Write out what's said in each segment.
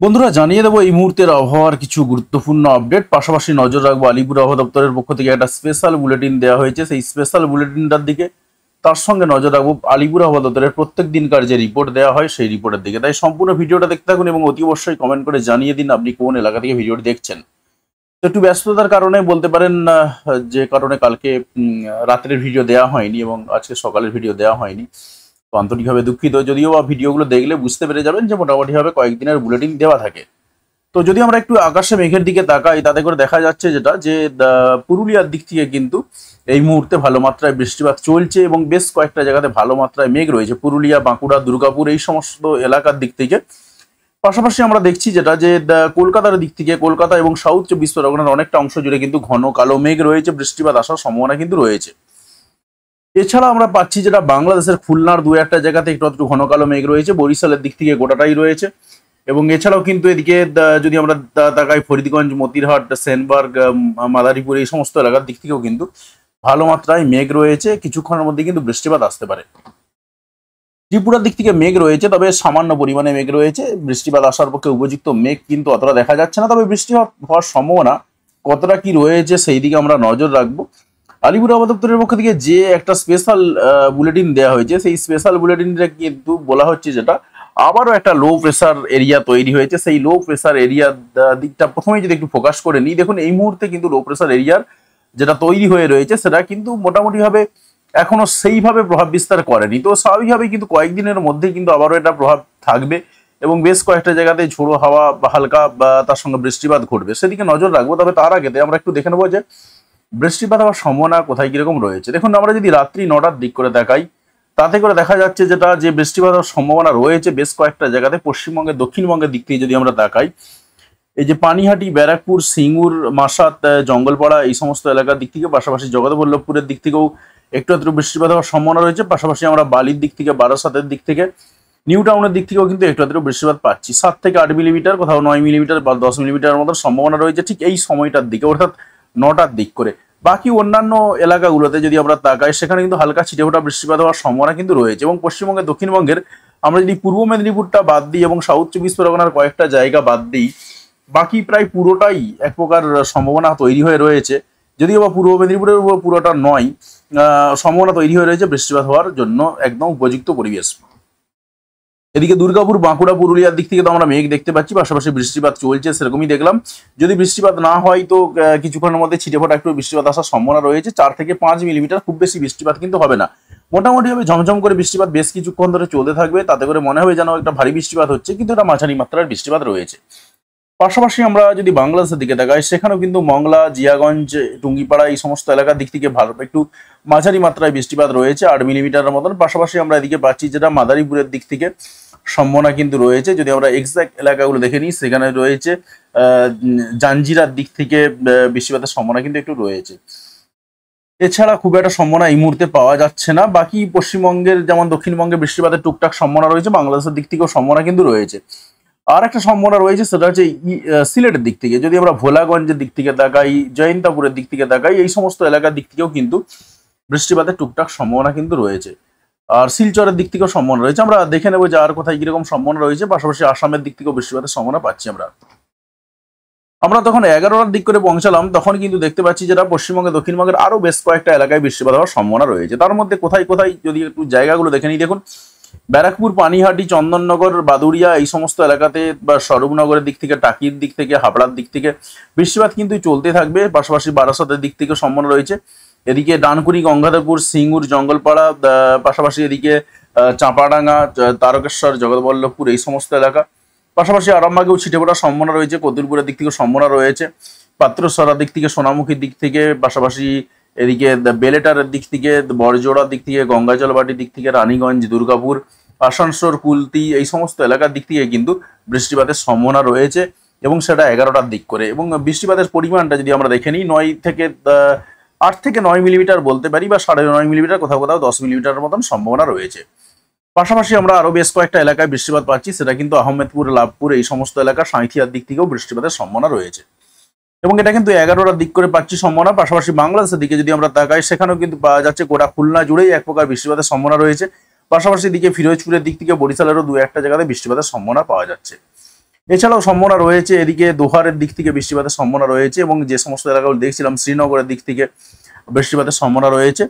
বন্ধুরা জানিয়ে দেবো এই মুহূর্তের আবহাওয়ার কিছু গুরুত্বপূর্ণ আপডেট, পাশাপাশি নজর রাখবো আলিপুর আবহাওয়া দপ্তরের পক্ষ থেকে একটা স্পেশাল বুলেটিন দেওয়া হয়েছে। সেই স্পেশাল বুলেটিনটার দিকে তার সঙ্গে নজর রাখবো আলিপুর আবহাওয়া দপ্তরের প্রত্যেক দিনকার যে রিপোর্ট দেওয়া হয় সেই রিপোর্টের দিকে। তাই সম্পূর্ণ ভিডিওটা দেখতে থাকুন এবং অতি অবশ্যই কমেন্ট করে জানিয়ে দিন আপনি কোন এলাকা থেকে ভিডিওটি দেখছেন। তো একটু ব্যস্ততার কারণে বলতে পারেন যে কারণে কালকে রাত্রের ভিডিও দেওয়া হয়নি এবং আজকে সকালের ভিডিও দেওয়া হয়নি। তো আন্তরিকভাবে দুঃখিত, যদিও বা ভিডিওগুলো দেখলে বুঝতে পেরে যাবেন যে মোটামুটিভাবে কয়েকদিনের বুলেটিন দেওয়া থাকে। তো যদি আমরা একটু আকাশে মেঘের দিকে তাকাই তাতে করে দেখা যাচ্ছে যেটা যে পুরুলিয়ার দিক থেকে কিন্তু এই মুহূর্তে ভালো মাত্রায় বৃষ্টিপাত চলছে এবং বেশ কয়েকটা জায়গাতে ভালো মাত্রায় মেঘ রয়েছে, পুরুলিয়া, বাঁকুড়া, দুর্গাপুর এই সমস্ত এলাকার দিক থেকে। পাশাপাশি আমরা দেখছি যেটা যে কলকাতার দিক থেকে, কলকাতা এবং সাউথ চব্বিশ পরগনার অনেকটা অংশ জুড়ে কিন্তু ঘন কালো মেঘ রয়েছে, বৃষ্টিপাত আসার সম্ভাবনা কিন্তু রয়েছে। এছাড়া আমরা পাচ্ছি যেটা বাংলাদেশের খুলনার দু একটা জায়গাতে একটু ঘন কালো মেঘ রয়েছে, বরিশালের দিক থেকে গোটাটাই রয়েছে। এবং এছাড়াও কিন্তু এদিকে যদি আমরা তাকাই ফরিদগঞ্জ, মতিরহাট, সেনবার্গ, মাদারীপুর এই সমস্ত এলাকার দিক থেকেও কিন্তু ভালো মাত্রায় মেঘ রয়েছে, কিছুক্ষণের মধ্যে কিন্তু বৃষ্টিপাত আসতে পারে। ত্রিপুরার দিক থেকে মেঘ রয়েছে, তবে সামান্য পরিমাণে মেঘ রয়েছে, বৃষ্টিপাত আসার পক্ষে উপযুক্ত মেঘ কিন্তু অতটা দেখা যাচ্ছে না। তবে বৃষ্টিপাত হওয়ার সম্ভাবনা কতটা কি রয়েছে সেই দিকে আমরা নজর রাখবো। আলিপুর আবহাওয়া দপ্তরের পক্ষ থেকে যে একটা স্পেশাল বুলেটিন দেওয়া হয়েছে, সেই স্পেশাল বুলেটিনটা কিন্তু বলা হচ্ছে যেটা আবারও একটা লো প্রেসার এরিয়া তৈরি হয়েছে। সেই লো প্রেসার এরিয়ার দিকটা প্রথমেই যদি একটু ফোকাস করে নিই, দেখুন এই মুহূর্তে কিন্তু লো প্রেসার এরিয়ার যেটা তৈরি হয়ে রয়েছে সেটা কিন্তু মোটামুটিভাবে এখনো সেইভাবে প্রভাব বিস্তার করেনি। তো স্বাভাবিকভাবেই কিন্তু কয়েকদিনের মধ্যেই কিন্তু আবারও এটা প্রভাব থাকবে এবং বেশ কয়েকটা জায়গাতে ঝোড়ো হাওয়া বা হালকা বা তার সঙ্গে বৃষ্টিপাত ঘটবে, সেদিকে নজর রাখবো। তবে তার আগেতে আমরা একটু দেখে নেবো যে বৃষ্টিপাত হওয়ার সম্ভাবনা কোথায় কিরকম রয়েছে। দেখুন আমরা যদি রাত্রি 9টার দিক করে দেখাই তাতে করে দেখা যাচ্ছে যেটা যে বৃষ্টিপাত হওয়ার সম্ভাবনা রয়েছে বেশ কয়েকটা জায়গাতে। পশ্চিমবঙ্গের, দক্ষিণবঙ্গের দিক থেকে যদি আমরা দেখাই, এই যে পানিহাটি, ব্যারাকপুর, সিঙ্গুর, মাসাত, জঙ্গলপাড়া এই সমস্ত এলাকার দিক থেকে, পাশাপাশি জগৎবল্লভপুরের দিক থেকেও একটু একটু বৃষ্টিপাত হওয়ার সম্ভাবনা রয়েছে। পাশাপাশি আমরা বালির দিক থেকে, বারাসাতের দিক থেকে, নিউ টাউনের দিক থেকেও কিন্তু একটু একটু বৃষ্টিপাত পাচ্ছি। 7 থেকে 8 মিলিমিটার, কোথাও 9 মিলিমিটার বা 10 মিলিমিটারের মতো সম্ভাবনা রয়েছে ঠিক এই সময়টার দিকে, অর্থাৎ 9টার দিক করে। বাকি অন্যান্য এলাকাগুলোতে যদি আমরা তাকাই সেখানে কিন্তু হালকা ছিটেফোঁটা বৃষ্টিপাত হওয়ার সম্ভাবনা কিন্তু রয়েছে। এবং পশ্চিমবঙ্গের, দক্ষিণবঙ্গের আমরা যদি পূর্ব মেদিনীপুরটা বাদ দিই এবং সাউথ চব্বিশ পরগনার কয়েকটা জায়গা বাদ দিই, বাকি প্রায় পুরোটাই এক প্রকার সম্ভাবনা তৈরি হয়ে রয়েছে। যদিও বা পূর্ব মেদিনীপুরের উপর পুরোটা নয়, সম্ভাবনা তৈরি হয়ে রয়েছে বৃষ্টিপাত হওয়ার জন্য একদম উপযুক্ত পরিবেশ। এদিকে দুর্গাপুর, বাঁকুড়া, পুরুলিয়ার দিক থেকে তো আমরা মেঘ দেখতে পাচ্ছি, পাশাপাশি বৃষ্টিপাত চলছে সেরকমই দেখলাম। যদি বৃষ্টিপাত না হয় তো কিছুক্ষণের মধ্যে ছিটেফোঁটা একটু বৃষ্টিপাত আসার সম্ভাবনা রয়েছে। 4 থেকে 5 মিলিমিটার, খুব বেশি বৃষ্টিপাত কিন্তু হবে না। মোটামুটিভাবে ঝমঝম করে বৃষ্টিপাত বেশ কিছুক্ষণ ধরে চলতে থাকবে, তাতে করে মনে হবে যেন একটা ভারী বৃষ্টিপাত হচ্ছে, কিন্তু এটা মাঝারি মাত্রার বৃষ্টিপাত রয়েছে। পাশাপাশি আমরা যদি বাংলাদেশের দিকে তাকাই সেখানেও কিন্তু মংলা, জিয়াগঞ্জ, টুঙ্গিপাড়া এই সমস্ত এলাকার দিক থেকে ভালো একটু মাঝারি মাত্রায় বৃষ্টিপাত রয়েছে, 8 মিলিমিটারের মতন। পাশাপাশি আমরা এদিকে পাচ্ছি যেটা মাদারীপুরের দিক থেকে সম্ভাবনা কিন্তু রয়েছে। যদি আমরা এক্সাক্ট এলাকাগুলো দেখে নিই সেখানে রয়েছে জাঞ্জিরার দিক থেকে বৃষ্টিপাতের সম্ভাবনা কিন্তু একটু রয়েছে। এছাড়া খুব একটা সম্ভাবনা এই মুহূর্তে পাওয়া যাচ্ছে না। বাকি পশ্চিমবঙ্গের যেমন দক্ষিণবঙ্গে বৃষ্টিপাতের টুকটাক সম্ভাবনা রয়েছে, বাংলাদেশের দিক থেকেও সম্ভাবনা কিন্তু রয়েছে। আর একটা সম্ভাবনা রয়েছে সেটা হচ্ছে সিলেটের দিক থেকে। যদি আমরা ভোলাগঞ্জের দিক থেকে তাকাই, জয়ন্তাপুরের দিক থেকে তাকাই, এই সমস্ত এলাকার দিক থেকেও কিন্তু বৃষ্টিপাতের টুকটাক সম্ভাবনা কিন্তু রয়েছে। আর শিলচরের দিক থেকেও সম্ভাবনা রয়েছে। আমরা দেখে নেবো যে আর কোথায় কিরকম সম্ভাবনা রয়েছে। পাশাপাশি আসামের দিক থেকেও বৃষ্টিপাতের সম্ভাবনা পাচ্ছি আমরা তখন 11টার দিক করে পৌঁছালাম, তখন কিন্তু দেখতে পাচ্ছি যেটা পশ্চিমবঙ্গে, দক্ষিণবঙ্গের আরো বেশ কয়েকটা এলাকায় বৃষ্টিপাত হওয়ার সম্ভাবনা রয়েছে। তার মধ্যে কোথায় কোথায় যদি একটু জায়গাগুলো দেখে নিই, দেখুন ব্যারাকপুর, পানিহাটি, চন্দননগর, বাদুড়িয়া এই সমস্ত এলাকাতে বা স্বরূপনগরের দিক থেকে, টাকির দিক থেকে, হাবড়ার দিক থেকে বৃষ্টিপাত কিন্তু চলতে থাকবে। পাশাপাশি বারাসাতের দিক থেকে সম্ভাবনা রয়েছে। এদিকে ডানকুনি, গঙ্গাধরপুর, সিঙ্গুর, জঙ্গলপাড়া, পাশাপাশি এদিকে চাঁপাডাঙ্গা, তারকেশ্বর, জগৎবল্লভপুর এই সমস্ত এলাকা। পাশাপাশি আরামবাগেও ছিটেফোঁটার সম্ভাবনা রয়েছে, কতুলপুরের দিক থেকে সম্ভাবনা রয়েছে, পাত্রসরার দিক থেকে, সোনামুখীর দিক থেকে, পাশাপাশি এদিকে বেলেটারের দিক থেকে, বড়জোড়ার দিক থেকে, গঙ্গাজলবাটির দিক থেকে, রানীগঞ্জ, দুর্গাপুর, আসানসোল, কুলতি এই সমস্ত এলাকার দিক থেকে কিন্তু বৃষ্টিপাতের সম্ভাবনা রয়েছে এবং সেটা 11টার দিক করে। এবং বৃষ্টিপাতের পরিমাণটা যদি আমরা দেখে নিই, 8 থেকে 9 মিলিমিটার বলতে পারি, বা 9.5 মিলিমিটার, কোথাও কোথাও 10 মিলিমিটারের মতন সম্ভাবনা রয়েছে। পাশাপাশি আমরা আরো বেশ কয়েকটা এলাকায় বৃষ্টিপাত পাচ্ছি, সেটা কিন্তু আহমেদপুর, লাভপুর এই সমস্ত এলাকা, সাঁইথিয়ার দিক থেকেও বৃষ্টিপাতের সম্ভাবনা রয়েছে এবং এটা কিন্তু 11টার দিক করে পাচ্ছি সম্ভাবনা। পাশাপাশি বাংলাদেশের দিকে যদি আমরা তাকাই সেখানেও কিন্তু পাওয়া যাচ্ছে গোটা খুলনা জুড়েই এক প্রকার বৃষ্টিপাতের সম্ভাবনা রয়েছে। পাশাপাশি দিকে ফিরোজপুরের দিক থেকে বরিশালেরও দু একটা জায়গাতে বৃষ্টিপাতের সম্ভাবনা পাওয়া যাচ্ছে। এছাড়াও সম্ভাবনা রয়েছে এদিকে দোহারের দিক থেকে বৃষ্টিপাতের সম্ভাবনা রয়েছে, এবং যে সমস্ত এলাকাগুলো দেখছিলাম শ্রীনগরের দিক থেকে বৃষ্টিপাতের সম্ভাবনা রয়েছে।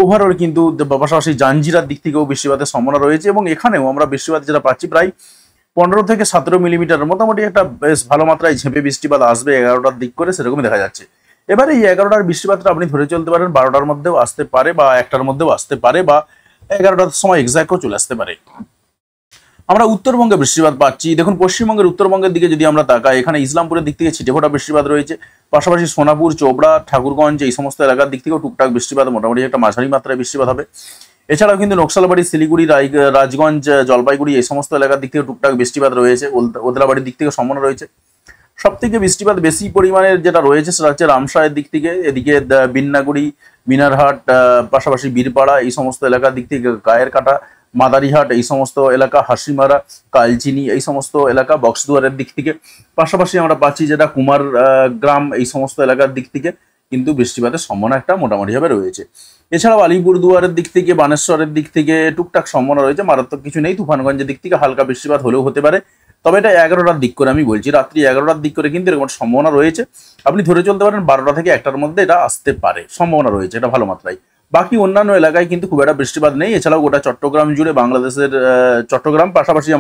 ওভারঅল কিন্তু পাশাপাশি জাঞ্জিরার দিক থেকেও বৃষ্টিপাতের সম্ভাবনা রয়েছে, এবং এখানেও আমরা বৃষ্টিপাত যেটা পাচ্ছি প্রায় 15 থেকে 17 মিলিমিটার, মোটামুটি একটা বেশ ভালো মাত্রায় ঝেঁপে বৃষ্টিপাত আসবে 11টার দিক করে, সেরকমই দেখা যাচ্ছে। এবারে এই 11টার বৃষ্টিপাতটা আপনি ধরে চলতে পারেন 12টার মধ্যেও আসতে পারে, বা 1টার মধ্যেও আসতে পারে, বা 11টার সময় এক্সাক্টও চলে আসতে পারে। আমরা উত্তরবঙ্গে বৃষ্টিপাত পাচ্ছি। দেখুন, পশ্চিমবঙ্গের উত্তরবঙ্গের দিকে যদি আমরা তাকাই, এখানে ইসলামপুরের দিক থেকে ছিটেফোঁটা বৃষ্টিপাত রয়েছে, পাশাপাশি সোনাপুর, চোপড়া, ঠাকুরগঞ্জ এই সমস্ত এলাকার দিক থেকেও টুকটাক বৃষ্টিপাত, মোটামুটি একটা মাঝারি মাত্রায় বৃষ্টিপাত হবে। এছাড়াও কিন্তু নকশালবাড়ি, শিলিগুড়ি, রাজগঞ্জ, জলপাইগুড়ি এই সমস্ত এলাকার দিক থেকে টুকটাক বৃষ্টিপাত রয়েছে, ওদলাবাড়ির দিক থেকে সম্ভাবনা রয়েছে। সব থেকে বৃষ্টিপাত বেশি পরিমাণের যেটা রয়েছে সেটা হচ্ছে রামসাহের দিক থেকে, এদিকে বিন্নাগুড়ি, মিনারহাট, পাশাপাশি বীরপাড়া এই সমস্ত এলাকার দিক থেকে, গায়ের কাটা, মাদারিহাট এই সমস্ত এলাকা, হাসিমারা, কালচিনি এই সমস্ত এলাকা, বক্সদুয়ারের দিক থেকে, পাশাপাশি আমরা পাচ্ছি যেটা কুমার গ্রাম এই সমস্ত এলাকার দিক থেকে কিন্তু বৃষ্টিপাতের সম্ভাবনা একটা মোটামুটিভাবে রয়েছে। এছাড়াও আলিপুরদুয়ারের দিক থেকে, বানেশ্বরের দিক থেকে টুকটাক সম্ভাবনা রয়েছে, মারাত্মক কিছু নেই। তুফানগঞ্জের দিক থেকে হালকা বৃষ্টিপাত হলেও হতে পারে, তবে এটা 11টার দিক করে আমি বলছি, রাত্রি 11টার দিক করে কিন্তু এরকম সম্ভাবনা রয়েছে। আপনি ধরে চলতে পারেন 12টা থেকে 1টার মধ্যে এটা আসতে পারে, সম্ভাবনা রয়েছে এটা ভালো মাত্রায়। বাকি অন্যান্য এলাকায় কিন্তু খুব একটা বৃষ্টিপাত নেই। এছাড়াও গোটা চট্টগ্রাম জুড়ে, বাংলাদেশের চট্টগ্রাম পাশাপাশি